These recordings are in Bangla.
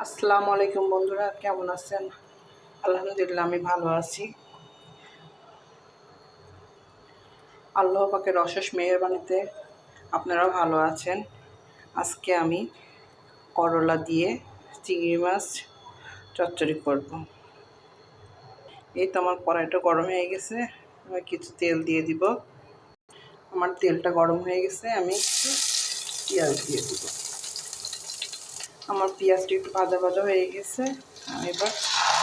আসসালামু আলাইকুম বন্ধুরা, কেমন আছেন? আলহামদুলিল্লাহ, আমি ভালো আছি। আল্লাহ পাকের অশেষ মেহেরবানিতে আপনারাও ভালো আছেন। আজকে আমি করলা দিয়ে চিংড়ি মাছ চচ্চড়ি করব। এই তো আমার কড়াইটা গরম হয়ে গেছে, আমি কিছু তেল দিয়ে দিব। আমার তেলটা গরম হয়ে গেছে, আমি একটু পেঁয়াজ দিয়ে দিব। আমার পেঁয়াজটা একটু ভাজা ভাজা হয়ে গেছে, আমি এবার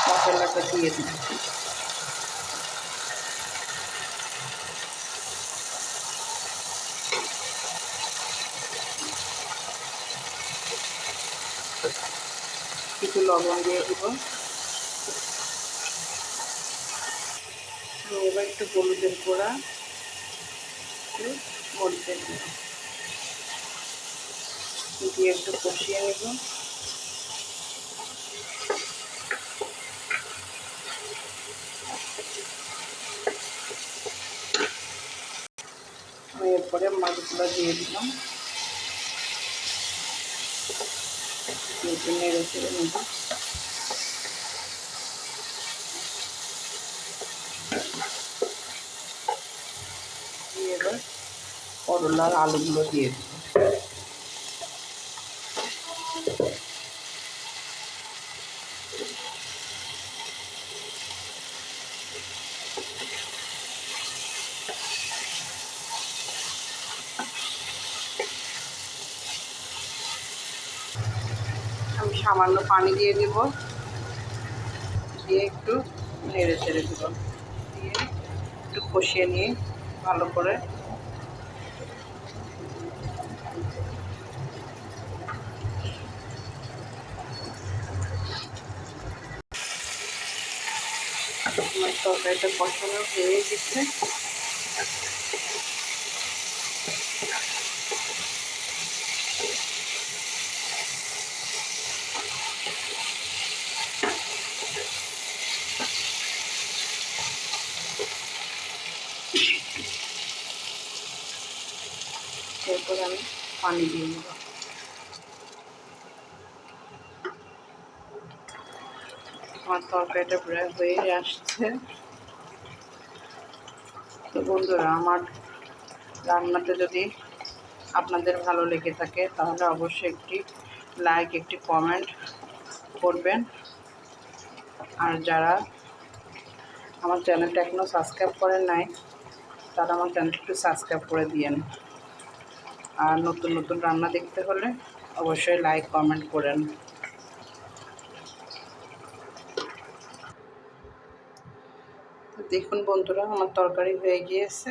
মশলাটা দিয়ে দিব। কিছু লবণ দিয়ে দিব। এবার একটু হলুদের গুঁড়া, একটু মরিচের গুঁড়া দিয়ে একটু কষিয়ে নেব। আমি এরপরে মাছগুলো দিয়ে দিলাম, একটু নেড়ে চেড়ে নেব। দিয়ে এবার করলার আলুগুলো দিয়ে দেব। আমি সামান্য পানি দিয়ে দেব, দিয়ে একটু নেড়ে চেড়ে দেব, দিয়ে একটু কষিয়ে নিয়ে ভালো করে। আমার তরকারিটা কষানো হয়ে গেছে। এরপরে আমি পানি দিয়ে দেব। আমার তরকারিটা প্রায় হয়ে আসছে। তো বন্ধুরা, আমার রান্নাতে যদি আপনাদের ভালো লেগে থাকে তাহলে অবশ্যই একটি লাইক, একটি কমেন্ট করবেন। আর যারা আমার চ্যানেলটা এখনও সাবস্ক্রাইব করেন নাই তারা আমার চ্যানেলটা একটু সাবস্ক্রাইব করে দিয়েন। আর নতুন নতুন রান্না দেখতে হলে অবশ্যই লাইক কমেন্ট করেন। দেখুন বন্ধুরা, আমার তরকারি হয়ে গিয়েছে।